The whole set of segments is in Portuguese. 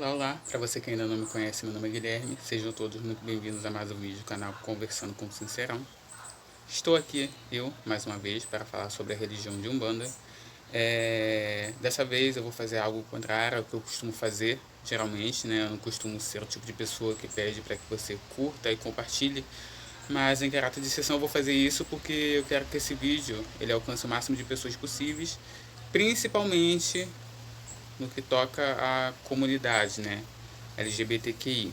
Olá, olá! Para você que ainda não me conhece, meu nome é Guilherme. Sejam todos muito bem-vindos a mais um vídeo do canal Conversando com o Sincerão. Estou aqui, mais uma vez, para falar sobre a religião de Umbanda. Dessa vez eu vou fazer algo contrário ao que eu costumo fazer, geralmente, né? Eu não costumo ser o tipo de pessoa que pede para que você curta e compartilhe. Mas em caráter de exceção eu vou fazer isso porque eu quero que esse vídeo ele alcance o máximo de pessoas possíveis, principalmente no que toca à comunidade, né, LGBTQI.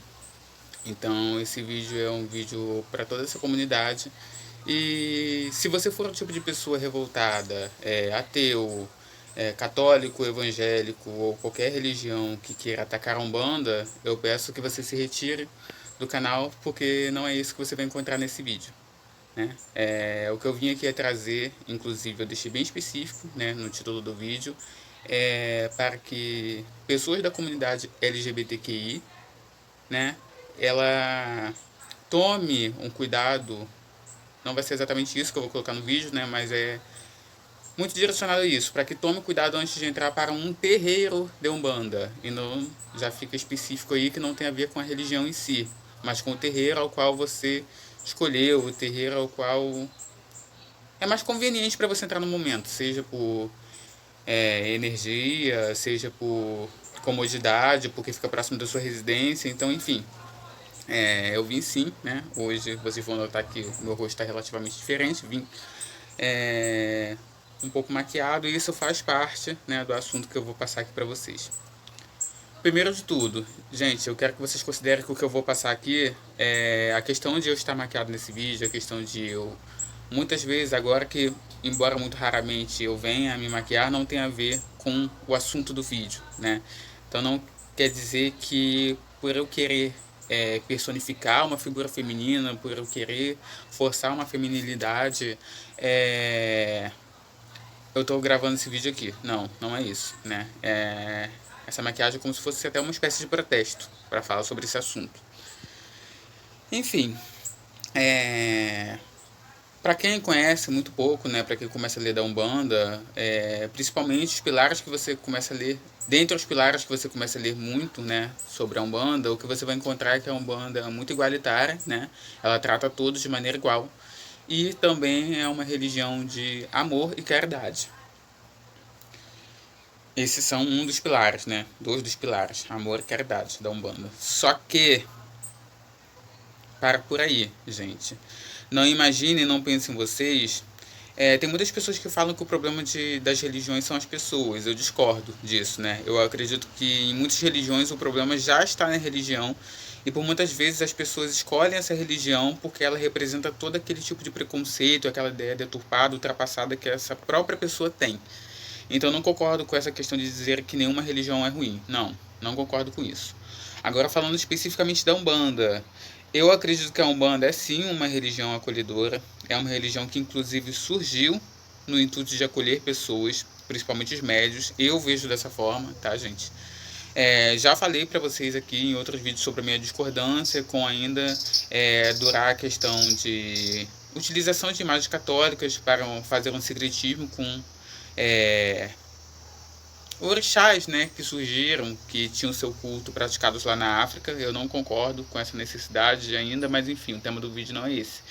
Então esse vídeo é um vídeo para toda essa comunidade. E se você for o tipo de pessoa revoltada, ateu, católico, evangélico ou qualquer religião que queira atacar a Umbanda, eu peço que você se retire do canal, porque não é isso que você vai encontrar nesse vídeo, né? O que eu vim aqui é trazer, inclusive eu deixei bem específico, né, no título do vídeo, para que pessoas da comunidade LGBTQI, né, ela tome um cuidado. Não vai ser exatamente isso que eu vou colocar no vídeo, né, mas é muito direcionado a isso, para que tome cuidado antes de entrar para um terreiro de Umbanda. E não já fica específico aí que não tem a ver com a religião em si, mas com o terreiro ao qual você escolheu, o terreiro ao qual é mais conveniente para você entrar no momento, seja por energia, seja por comodidade, porque fica próximo da sua residência. Então, enfim, eu vim sim, né? Hoje vocês vão notar que o meu rosto está relativamente diferente. Vim um pouco maquiado, e isso faz parte, né, do assunto que eu vou passar aqui para vocês. Primeiro de tudo, gente, eu quero que vocês considerem que o que eu vou passar aqui é a questão de eu estar maquiado nesse vídeo, a questão de eu, muitas vezes, agora que, embora muito raramente eu venha a me maquiar, não tem a ver com o assunto do vídeo, né? Então não quer dizer que por eu querer personificar uma figura feminina, por eu querer forçar uma feminilidade, eu tô gravando esse vídeo aqui. Não, não é isso, né? Essa maquiagem é como se fosse até uma espécie de protesto para falar sobre esse assunto. Enfim, para quem conhece muito pouco, né, para quem começa a ler da Umbanda, principalmente os pilares que você começa a ler, dentre os pilares que você começa a ler muito, né, sobre a Umbanda, o que você vai encontrar é que a Umbanda é muito igualitária, né, ela trata todos de maneira igual, e também é uma religião de amor e caridade. Esses são um dos pilares, né, dois dos pilares, amor e caridade da Umbanda. Só que, para por aí, gente. Não imaginem, não pensem vocês. Tem muitas pessoas que falam que o problema das religiões são as pessoas. Eu discordo disso, né? Eu acredito que em muitas religiões o problema já está na religião. E por muitas vezes as pessoas escolhem essa religião porque ela representa todo aquele tipo de preconceito, aquela ideia deturpada, ultrapassada que essa própria pessoa tem. Então eu não concordo com essa questão de dizer que nenhuma religião é ruim. Não, não concordo com isso. Agora falando especificamente da Umbanda, eu acredito que a Umbanda é sim uma religião acolhedora, é uma religião que inclusive surgiu no intuito de acolher pessoas, principalmente os médios. Eu vejo dessa forma, tá, gente? Já falei para vocês aqui em outros vídeos sobre a minha discordância com ainda durar a questão de utilização de imagens católicas para fazer um secretismo com orixás, né, que surgiram, que tinham seu culto praticados lá na África. Eu não concordo com essa necessidade ainda, mas enfim, o tema do vídeo não é esse.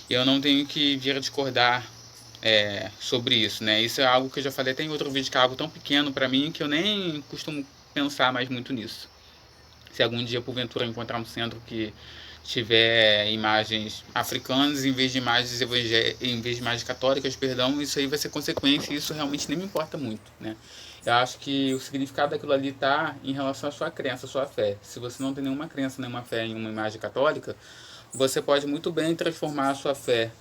Eu não tenho que vir a discordar sobre isso, né? Isso é algo que eu já falei até em outro vídeo, que é algo tão pequeno para mim que eu nem costumo pensar mais muito nisso. Se algum dia porventura encontrar um centro que tiver imagens africanas em vez de imagens católicas, perdão, isso aí vai ser consequência, e isso realmente nem me importa muito, né? Eu acho que o significado daquilo ali está em relação à sua crença, à sua fé. Se você não tem nenhuma crença, nenhuma fé em uma imagem católica, você pode muito bem transformar a sua fé,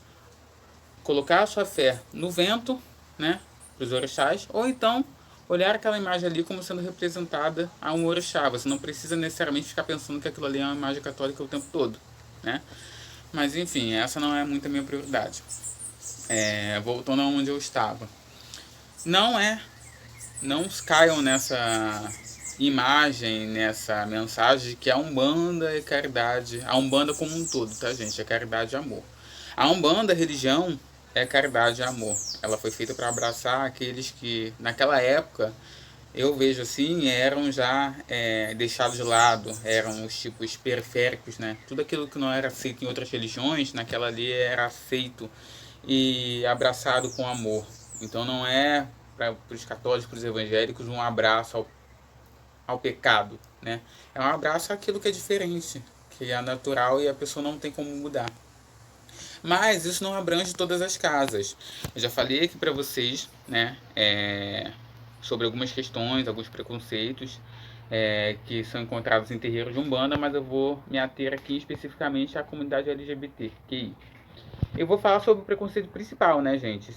colocar a sua fé no vento, né, para os orixás, ou então olhar aquela imagem ali como sendo representada a um orixá. Você não precisa necessariamente ficar pensando que aquilo ali é uma imagem católica o tempo todo, né? Mas enfim, essa não é muito a minha prioridade. Voltando a onde eu estava. Não caiam nessa imagem, nessa mensagem de que a Umbanda é caridade, a Umbanda como um todo, tá, gente? É caridade e amor. A Umbanda, a religião, é caridade e amor. Ela foi feita para abraçar aqueles que, naquela época, eu vejo assim, eram já deixados de lado, eram os tipos periféricos, né? Tudo aquilo que não era aceito em outras religiões, naquela ali era aceito e abraçado com amor. Então não é para os católicos, para os evangélicos, um abraço ao pecado, né? É um abraço àquilo que é diferente, que é natural e a pessoa não tem como mudar. Mas isso não abrange todas as casas. Eu já falei aqui para vocês, né, sobre algumas questões, alguns preconceitos que são encontrados em terreiros de Umbanda, mas eu vou me ater aqui especificamente à comunidade LGBTQI. Eu vou falar sobre o preconceito principal, né, gente?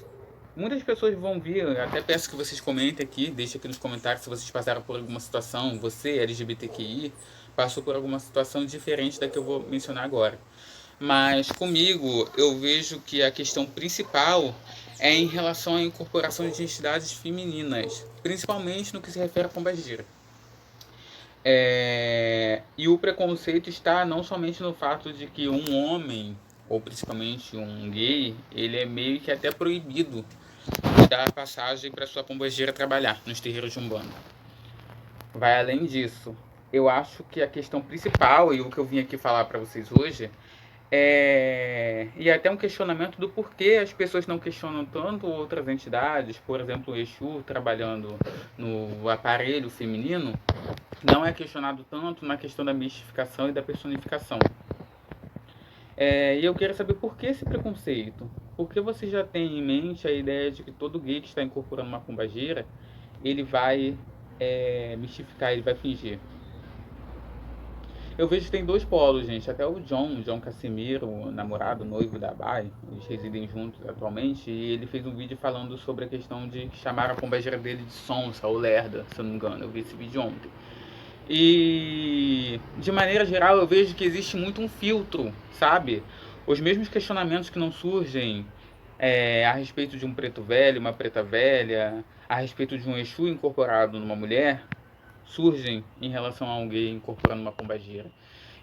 Muitas pessoas vão vir, eu até peço que vocês comentem aqui, deixem aqui nos comentários se vocês passaram por alguma situação, você, LGBTQI, passou por alguma situação diferente da que eu vou mencionar agora. Mas comigo, eu vejo que a questão principal é em relação à incorporação de entidades femininas, principalmente no que se refere à pombagira. E o preconceito está não somente no fato de que um homem, ou principalmente um gay, ele é meio que até proibido de dar passagem para sua pombagira trabalhar nos terreiros de Umbanda. Vai além disso. Eu acho que a questão principal, e o que eu vim aqui falar para vocês hoje, e até um questionamento do porquê as pessoas não questionam tanto outras entidades, por exemplo, o Exu trabalhando no aparelho feminino, não é questionado tanto na questão da mistificação e da personificação. E eu quero saber por que esse preconceito? Por que você já tem em mente a ideia de que todo gay que está incorporando uma pombagira, ele vai mistificar, ele vai fingir? Eu vejo que tem dois polos, gente. Até o John Casimiro, o namorado, noivo da Bai, eles residem juntos atualmente, e ele fez um vídeo falando sobre a questão de chamar a pombagira dele de sonsa ou lerda, se eu não me engano. Eu vi esse vídeo ontem. E, de maneira geral, eu vejo que existe muito um filtro, sabe? Os mesmos questionamentos que não surgem a respeito de um preto velho, uma preta velha, a respeito de um Exu incorporado numa mulher, surgem em relação a um gay incorporando uma pombagira.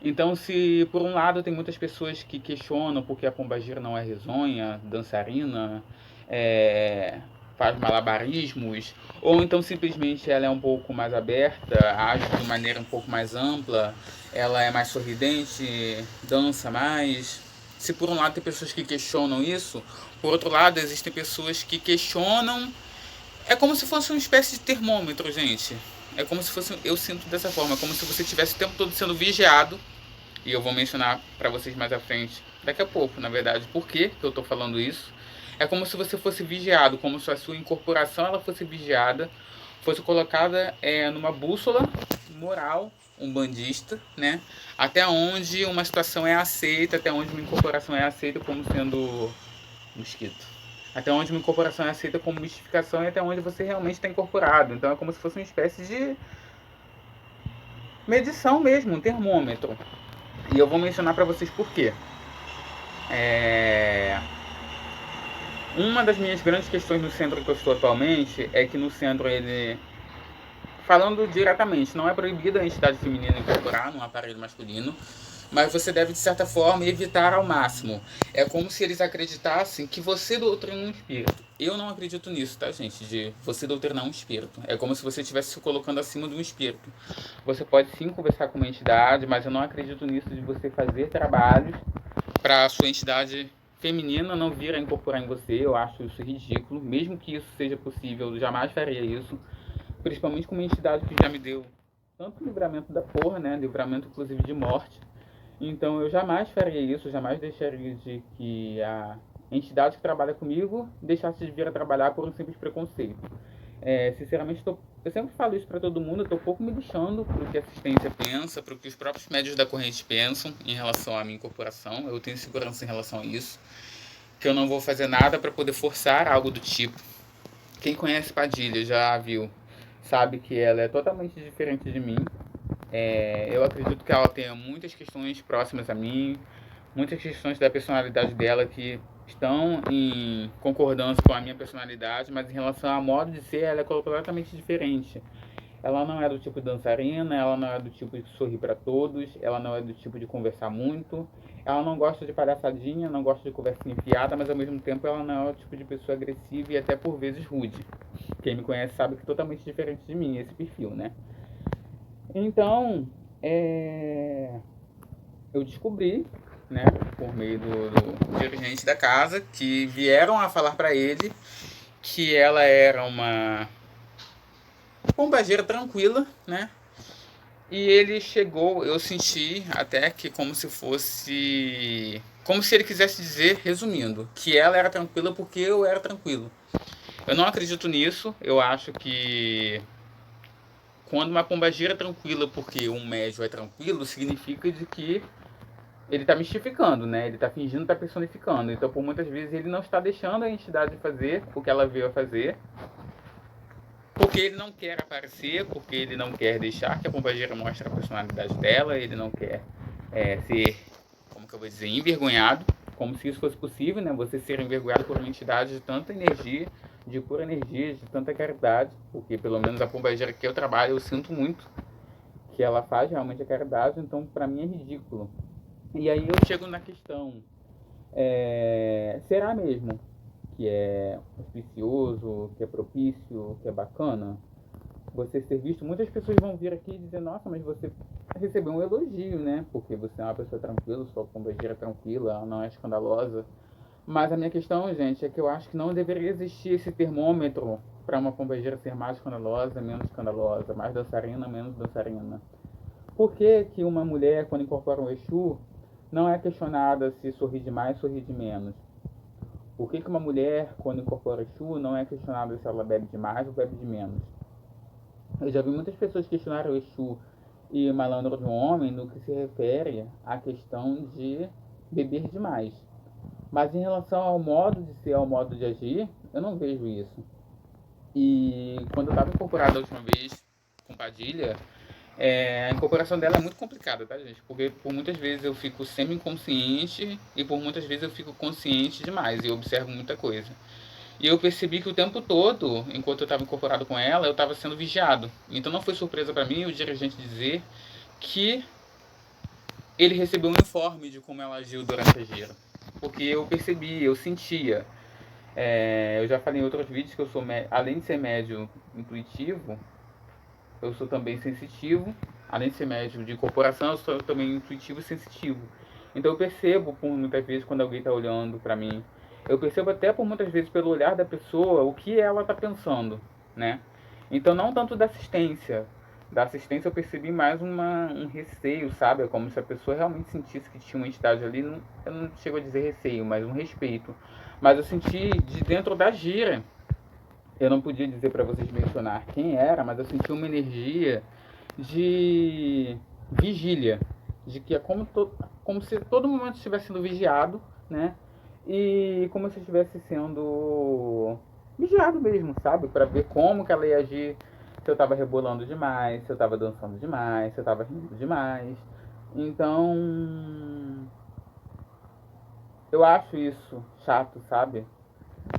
Então, se por um lado tem muitas pessoas que questionam porque a pombagira não é risonha, dançarina, faz malabarismos, ou então simplesmente ela é um pouco mais aberta, age de maneira um pouco mais ampla, ela é mais sorridente, dança mais. Se por um lado tem pessoas que questionam isso, por outro lado existem pessoas que questionam. É como se fosse uma espécie de termômetro, gente. É como se fosse, eu sinto dessa forma, é como se você estivesse o tempo todo sendo vigiado. E eu vou mencionar para vocês mais à frente, daqui a pouco, na verdade, por que eu estou falando isso. É como se você fosse vigiado, como se a sua incorporação ela fosse vigiada, fosse colocada numa bússola moral umbandista, né? Até onde uma situação é aceita, até onde uma incorporação é aceita como sendo mosquito. Até onde uma incorporação é aceita como mistificação e até onde você realmente está incorporado. Então é como se fosse uma espécie de medição mesmo, um termômetro. E eu vou mencionar para vocês por quê. Uma das minhas grandes questões no centro que eu estou atualmente é que no centro ele, falando diretamente, não é proibido a entidade feminina incorporar num aparelho masculino, mas você deve, de certa forma, evitar ao máximo. É como se eles acreditassem que você doutrina um espírito. Eu não acredito nisso, tá, gente? De você doutrinar um espírito. É como se você estivesse se colocando acima de um espírito. Você pode sim conversar com uma entidade, mas eu não acredito nisso de você fazer trabalhos para a sua entidade feminina não vir a incorporar em você. Eu acho isso ridículo. Mesmo que isso seja possível, eu jamais faria isso. Principalmente com uma entidade que já me deu tanto livramento da porra, né? Livramento, inclusive, de morte. Então eu jamais faria isso, jamais deixaria de que a entidade que trabalha comigo deixasse de vir a trabalhar por um simples preconceito. Sinceramente, eu sempre falo isso para todo mundo, eu estou um pouco me lixando para o que a assistência pensa, para o que os próprios médios da corrente pensam em relação à minha incorporação. Eu tenho segurança em relação a isso, que eu não vou fazer nada para poder forçar algo do tipo. Quem conhece Padilha já viu, sabe que ela é totalmente diferente de mim. Eu acredito que ela tenha muitas questões próximas a mim, muitas questões da personalidade dela que estão em concordância com a minha personalidade, mas em relação ao modo de ser, ela é completamente diferente. Ela não é do tipo dançarina, ela não é do tipo de sorrir para todos, ela não é do tipo de conversar muito, ela não gosta de palhaçadinha, não gosta de conversinha fiada, mas ao mesmo tempo ela não é o tipo de pessoa agressiva e até por vezes rude. Quem me conhece sabe que é totalmente diferente de mim esse perfil, né? Então, eu descobri, né, por meio do dirigente da casa, que vieram a falar para ele que ela era uma pombageira tranquila, né? E ele chegou, eu senti até que como se fosse. Como se ele quisesse dizer, resumindo, que ela era tranquila porque eu era tranquilo. Eu não acredito nisso, eu acho que quando uma pombagira é tranquila porque um médio é tranquilo, significa de que ele está mistificando, né? Ele está fingindo, está personificando. Então, por muitas vezes, ele não está deixando a entidade fazer o que ela veio a fazer, porque ele não quer aparecer, porque ele não quer deixar que a pombagira mostre a personalidade dela, ele não quer ser, como que eu vou dizer, envergonhado, como se isso fosse possível, né? Você ser envergonhado por uma entidade de tanta energia, de pura energia, de tanta caridade, porque pelo menos a pombagira que eu trabalho, eu sinto muito que ela faz realmente a caridade, então para mim é ridículo. E aí eu chego na questão, será mesmo que é auspicioso, que é propício, que é bacana você ser visto? Muitas pessoas vão vir aqui e dizer, nossa, mas você recebeu um elogio, né? Porque você é uma pessoa tranquila, sua pombagira é tranquila, ela não é escandalosa. Mas a minha questão, gente, é que eu acho que não deveria existir esse termômetro para uma pombagira ser mais escandalosa, menos escandalosa, mais dançarina, menos dançarina. Por que que uma mulher, quando incorpora um Exu, não é questionada se sorri de mais, sorri de menos? Por que que uma mulher, quando incorpora Exu, não é questionada se ela bebe de mais ou bebe de menos? Eu já vi muitas pessoas questionarem o Exu e malandro de um homem no que se refere à questão de beber demais. Mas em relação ao modo de ser, ao modo de agir, eu não vejo isso. E quando eu estava incorporado a última vez com Padilha, a incorporação dela é muito complicada, tá, gente? Porque por muitas vezes eu fico semi-inconsciente e por muitas vezes eu fico consciente demais e eu observo muita coisa. E eu percebi que o tempo todo, enquanto eu estava incorporado com ela, eu estava sendo vigiado. Então não foi surpresa para mim o dirigente dizer que ele recebeu um informe de como ela agiu durante a gira. Porque eu percebi, eu sentia. Eu já falei em outros vídeos que eu sou, além de ser médio intuitivo, eu sou também sensitivo. Além de ser médio de incorporação, eu sou também intuitivo e sensitivo. Então eu percebo, por muitas vezes, quando alguém está olhando para mim. Eu percebo até por muitas vezes pelo olhar da pessoa o que ela está pensando, né? Então não tanto da assistência. Da assistência eu percebi mais um receio, sabe? É como se a pessoa realmente sentisse que tinha uma entidade ali. Não, eu não chego a dizer receio, mas um respeito. Mas eu senti de dentro da gira. Eu não podia dizer para vocês mencionar quem era, mas eu senti uma energia de vigília, de que é como se todo momento estivesse sendo vigiado, né? E como se estivesse sendo vigiado mesmo, sabe? Para ver como que ela ia agir, se eu tava rebolando demais, se eu tava dançando demais, se eu tava rindo demais. Então, eu acho isso chato, sabe?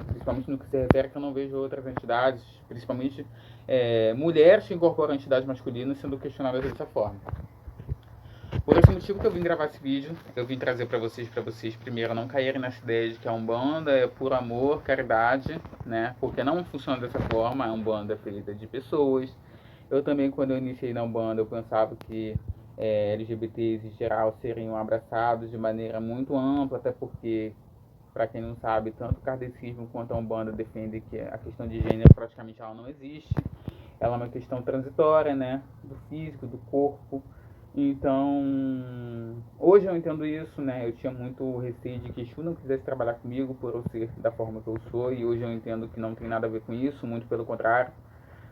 Principalmente no que se refere que eu não vejo outras entidades, principalmente mulheres que incorporam entidades masculinas sendo questionadas dessa forma. Por esse motivo que eu vim gravar esse vídeo, eu vim trazer para vocês primeiro não caírem nessa ideia de que a Umbanda é por amor, caridade, né? Porque não funciona dessa forma, a Umbanda é feita de pessoas. Eu também, quando eu iniciei na Umbanda, eu pensava que LGBTs em geral seriam abraçados de maneira muito ampla, até porque, para quem não sabe, tanto o kardecismo quanto a Umbanda defendem que a questão de gênero praticamente ela não existe. Ela é uma questão transitória, né? Do físico, do corpo. Então, hoje eu entendo isso, né? Eu tinha muito receio de que Exu não quisesse trabalhar comigo por eu ser da forma que eu sou, e hoje eu entendo que não tem nada a ver com isso, muito pelo contrário,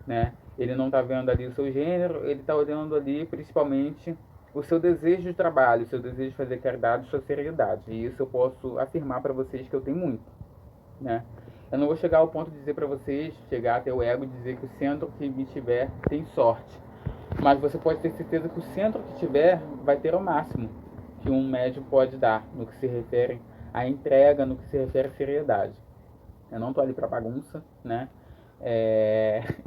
né? Ele não está vendo ali o seu gênero, ele está olhando ali principalmente o seu desejo de trabalho, o seu desejo de fazer caridade, sua seriedade. E isso eu posso afirmar para vocês que eu tenho muito, né? Eu não vou chegar ao ponto de dizer para vocês, chegar até o ego e dizer que o centro que me tiver tem sorte. Mas você pode ter certeza que o centro que tiver vai ter o máximo que um médium pode dar no que se refere à entrega, no que se refere à seriedade. Eu não estou ali para bagunça, né?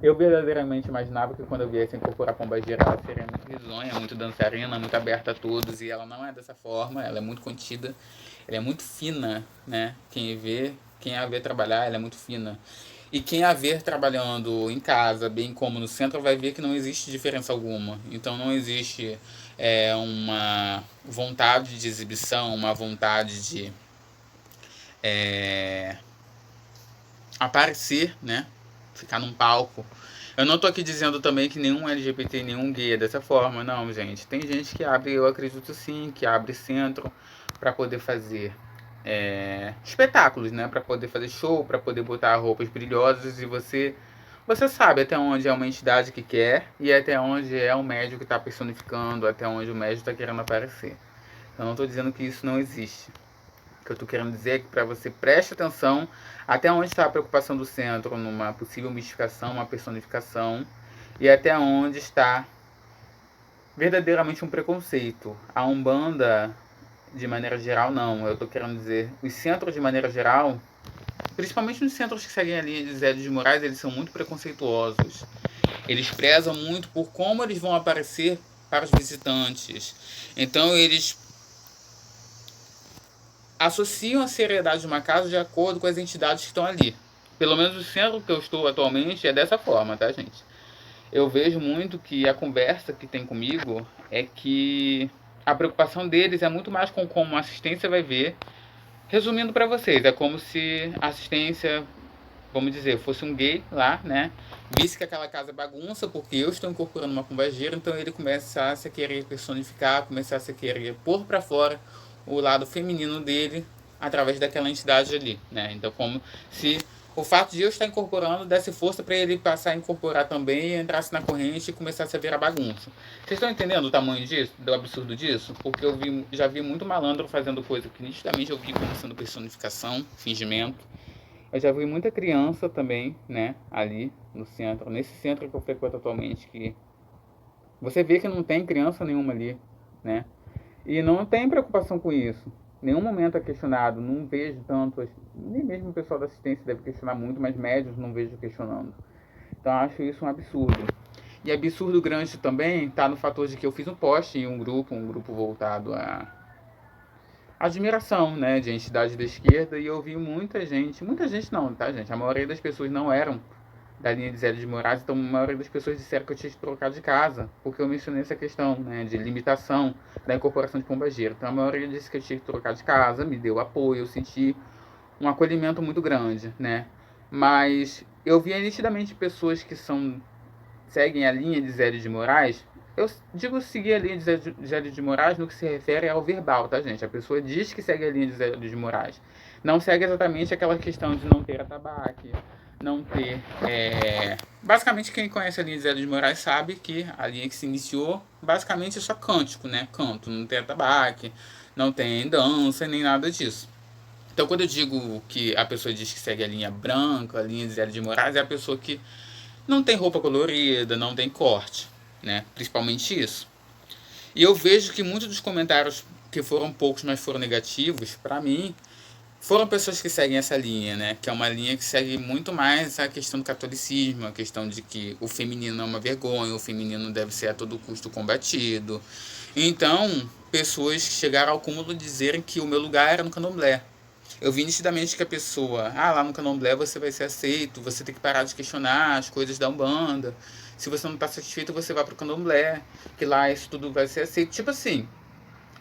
Eu verdadeiramente imaginava que quando eu viesse incorporar a pombagira, ela seria muito risonha, muito dançarina, muito aberta a todos, e ela não é dessa forma, ela é muito contida, ela é muito fina, né? Quem a vê trabalhar, ela é muito fina. E quem a ver trabalhando em casa, bem como no centro, vai ver que não existe diferença alguma. Então não existe uma vontade de exibição, uma vontade de é, aparecer, né? Ficar num palco. Eu não tô aqui dizendo também que nenhum LGBT, nenhum gay é dessa forma, não, gente. Tem gente que abre, eu acredito sim, que abre centro para poder fazer espetáculos, né? Para poder fazer show, para poder botar roupas brilhosas e você sabe até onde é uma entidade que quer e até onde é o médico que está personificando, até onde o médico está querendo aparecer. Eu não estou dizendo que isso não existe. O que eu estou querendo dizer é que para você preste atenção até onde está a preocupação do centro numa possível mistificação, uma personificação, e até onde está verdadeiramente um preconceito. A Umbanda, de maneira geral, não. Eu estou querendo dizer, os centros de maneira geral, principalmente nos centros que seguem a linha de Zé de Moraes, eles são muito preconceituosos. Eles prezam muito por como eles vão aparecer para os visitantes. Então eles associam a seriedade de uma casa de acordo com as entidades que estão ali. Pelo menos o centro que eu estou atualmente é dessa forma, tá, gente? Eu vejo muito que a conversa que tem comigo é que a preocupação deles é muito mais com como a assistência vai ver. Resumindo para vocês, é como se a assistência, vamos dizer, fosse um gay lá, né? Visse que aquela casa é bagunça, porque eu estou incorporando uma pombagira, então ele começa a se querer personificar, começar a se querer pôr para fora o lado feminino dele através daquela entidade ali, né? Então, como se o fato de eu estar incorporando desse força para ele passar a incorporar também, entrasse na corrente e começasse a virar bagunça. Vocês estão entendendo o tamanho disso, do absurdo disso? Porque já vi muito malandro fazendo coisa que nitidamente eu vi como sendo personificação, fingimento. Eu já vi muita criança também, né, ali no centro, nesse centro que eu frequento atualmente, que você vê que não tem criança nenhuma ali, né? E não tem preocupação com isso. Nenhum momento é questionado, não vejo tanto, nem mesmo o pessoal da assistência deve questionar muito, mas médios não vejo questionando. Então eu acho isso um absurdo. E absurdo grande também está no fator de que eu fiz um post em um grupo voltado a admiração, né, de entidades da esquerda, e eu vi muita gente não, tá, gente? A maioria das pessoas não eram da linha de Zé de Moraes, então a maioria das pessoas disseram que eu tinha que trocar de casa, porque eu mencionei essa questão, né, de limitação da incorporação de pombageiro. Então a maioria disse que eu tinha que trocar de casa, me deu apoio, eu senti um acolhimento muito grande, né? Mas eu vi nitidamente pessoas que seguem a linha de Zé de Moraes. Eu digo seguir a linha de Zé de Moraes no que se refere ao verbal, tá, gente? A pessoa diz que segue a linha de Zé de Moraes. Não segue exatamente aquela questão de não ter atabaque, não ter. Basicamente, quem conhece a linha de Zé de Moraes sabe que a linha que se iniciou, basicamente, é só cântico, né? Canto, não tem atabaque, não tem dança, nem nada disso. Então, quando eu digo que a pessoa diz que segue a linha branca, a linha de Zé de Moraes, é a pessoa que não tem roupa colorida, não tem corte, né? Principalmente isso. E eu vejo que muitos dos comentários que foram poucos, mas foram negativos, para mim, foram pessoas que seguem essa linha, né? Que é uma linha que segue muito mais a questão do catolicismo, a questão de que o feminino é uma vergonha, o feminino deve ser a todo custo combatido. Então, pessoas chegaram ao cúmulo de dizerem que o meu lugar era no candomblé. Eu vi nitidamente que a pessoa, lá no candomblé você vai ser aceito, você tem que parar de questionar as coisas da Umbanda. Se você não está satisfeito, você vai pro candomblé, que lá isso tudo vai ser aceito. Tipo assim,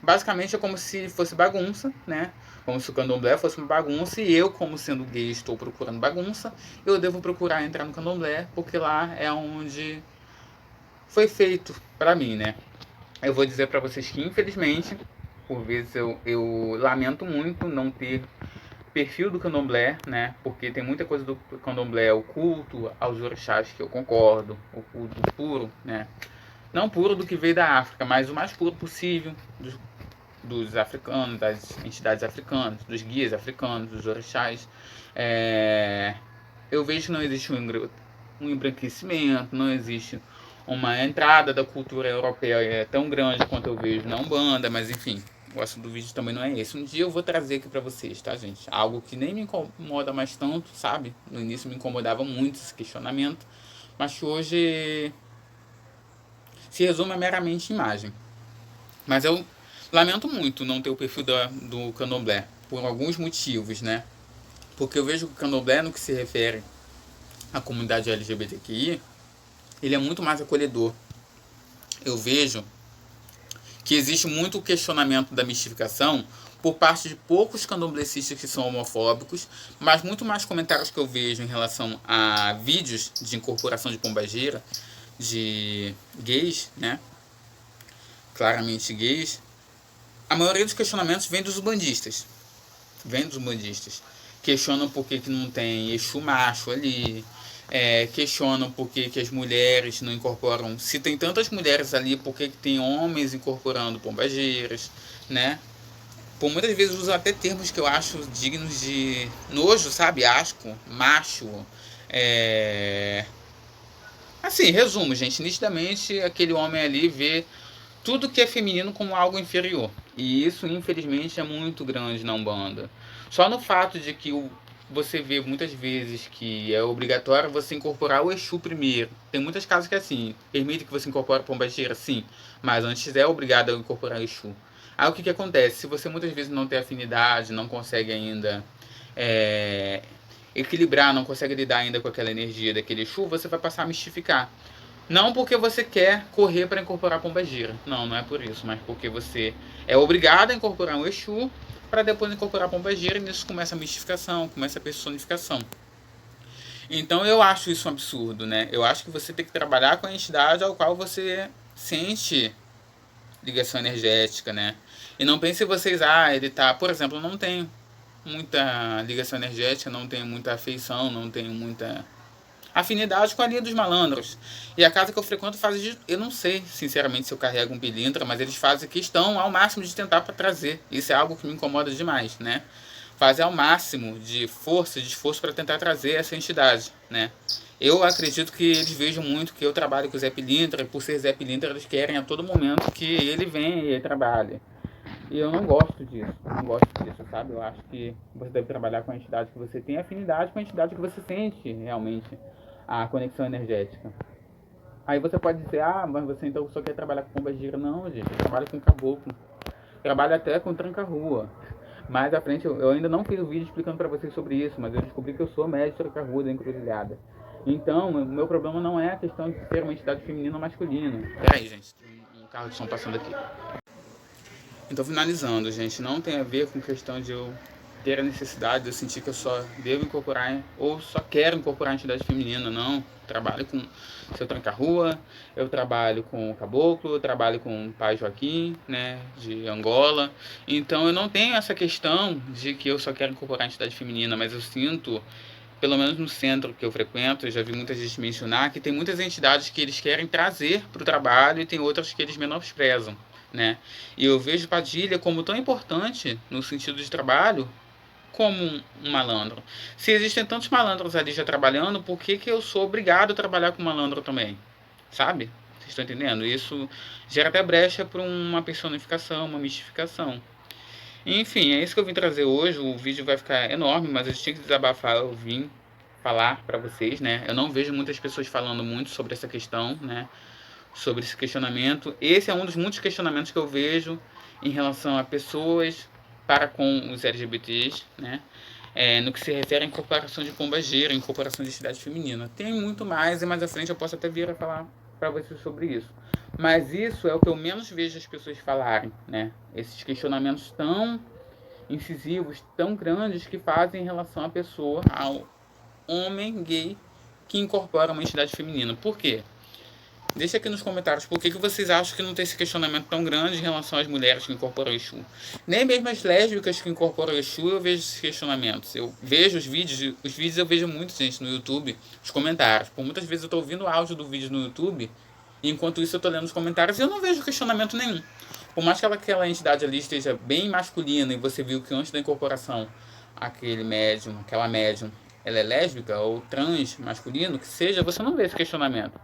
basicamente é como se fosse bagunça, né? Como se o candomblé fosse uma bagunça e eu, como sendo gay, estou procurando bagunça, eu devo procurar entrar no candomblé, porque lá é onde foi feito para mim, né? Eu vou dizer para vocês que, infelizmente, por vezes eu lamento muito não ter perfil do candomblé, né? Porque tem muita coisa do candomblé, o culto aos orixás que eu concordo, o culto puro, né? Não puro do que veio da África, mas o mais puro possível dos africanos, das entidades africanas, dos guias africanos, dos orixás. Eu vejo que não existe um embranquecimento, não existe uma entrada da cultura europeia tão grande quanto eu vejo na Umbanda, mas enfim, O assunto do vídeo também não é esse. Um dia eu vou trazer aqui pra vocês, tá, gente? Algo que nem me incomoda mais tanto, sabe? No início me incomodava muito esse questionamento, mas que hoje se resume a meramente imagem. Mas eu lamento muito não ter o perfil do Candomblé, por alguns motivos, né? Porque eu vejo que o Candomblé, no que se refere à comunidade LGBTQI, ele é muito mais acolhedor. Eu vejo que existe muito questionamento da mistificação por parte de poucos candomblecistas que são homofóbicos, mas muito mais comentários que eu vejo em relação a vídeos de incorporação de pombagira, de gays, né? Claramente gays. A maioria dos questionamentos vem dos umbandistas. Questionam por que não tem Exu macho ali. Questionam por que as mulheres não incorporam. Se tem tantas mulheres ali, por que tem homens incorporando pombageiras, né? Por muitas vezes usam até termos que eu acho dignos de nojo, sabe? Asco, macho. Assim, resumo, gente. Nitidamente, aquele homem ali vê tudo que é feminino como algo inferior. E isso, infelizmente, é muito grande na Umbanda. Só no fato de que você vê muitas vezes que é obrigatório você incorporar o Exu primeiro. Tem muitas casas que é assim, permite que você incorpore a pombagira, sim, mas antes é obrigado a incorporar o Exu. Aí o que acontece? Se você muitas vezes não tem afinidade, não consegue ainda equilibrar, não consegue lidar ainda com aquela energia daquele Exu, você vai passar a mistificar. Não porque você quer correr para incorporar a pombagira. Não, não é por isso, mas porque você é obrigado a incorporar um Exu para depois incorporar a pombagira, e nisso começa a mistificação, começa a personificação. Então eu acho isso um absurdo, né? Eu acho que você tem que trabalhar com a entidade ao qual você sente ligação energética, né? E não pense vocês, ele tá, por exemplo, eu não tenho muita ligação energética, não tenho muita afeição, não tenho muita afinidade com a linha dos malandros. E a casa que eu frequento faz, eu não sei, sinceramente, se eu carrego um pilintra, mas eles fazem questão ao máximo de tentar para trazer. Isso é algo que me incomoda demais, né? Fazer ao máximo de força, de esforço para tentar trazer essa entidade, né? Eu acredito que eles vejam muito que eu trabalho com o Zé Pilintra, e por ser Zé Pilintra, eles querem a todo momento que ele venha e ele trabalhe. E eu não gosto disso, sabe? Eu acho que você deve trabalhar com a entidade que você tem afinidade, com a entidade que você sente realmente a conexão energética. Aí você pode dizer, mas você então só quer trabalhar com pombagira. Não, gente, eu trabalho com caboclo. Trabalho até com tranca-rua. Mais à frente, eu ainda não fiz o vídeo explicando pra vocês sobre isso, mas eu descobri que eu sou médico de tranca-rua da encruzilhada. Então, o meu problema não é a questão de ser uma entidade feminina ou masculina. Peraí, gente, tem um carro de som passando aqui. Então, finalizando, gente, não tem a ver com questão de eu ter a necessidade de eu sentir que eu só devo incorporar ou só quero incorporar a entidade feminina, não. Trabalho com seu tranca-rua, eu trabalho com o caboclo, eu trabalho com o pai Joaquim, né, de Angola. Então eu não tenho essa questão de que eu só quero incorporar a entidade feminina, mas eu sinto, pelo menos no centro que eu frequento, eu já vi muita gente mencionar que tem muitas entidades que eles querem trazer para o trabalho e tem outras que eles menosprezam, né? E eu vejo Padilha como tão importante no sentido de trabalho como um malandro. Se existem tantos malandros ali já trabalhando, por que eu sou obrigado a trabalhar com malandro também? Sabe? Vocês estão entendendo? Isso gera até brecha para uma personificação, uma mistificação. Enfim, é isso que eu vim trazer hoje. O vídeo vai ficar enorme, mas eu tinha que desabafar, eu vim falar para vocês, né? Eu não vejo muitas pessoas falando muito sobre essa questão, né? Sobre esse questionamento. Esse é um dos muitos questionamentos que eu vejo em relação a pessoas para com os LGBTs, né? No que se refere à incorporação de pombagira, incorporação de entidade feminina. Tem muito mais, e mais à frente eu posso até vir a falar para vocês sobre isso. Mas isso é o que eu menos vejo as pessoas falarem, né? Esses questionamentos tão incisivos, tão grandes que fazem em relação à pessoa, ao homem gay que incorpora uma entidade feminina. Por quê? Deixa aqui nos comentários por que vocês acham que não tem esse questionamento tão grande em relação às mulheres que incorporam o Exu. Nem mesmo as lésbicas que incorporam o Exu eu vejo esses questionamentos. Eu vejo os vídeos eu vejo muito, gente, no YouTube, os comentários. Por muitas vezes eu estou ouvindo o áudio do vídeo no YouTube, e enquanto isso eu estou lendo os comentários e eu não vejo questionamento nenhum. Por mais que aquela entidade ali esteja bem masculina e você viu que antes da incorporação aquele médium, aquela médium, ela é lésbica ou trans masculino, que seja, você não vê esse questionamento.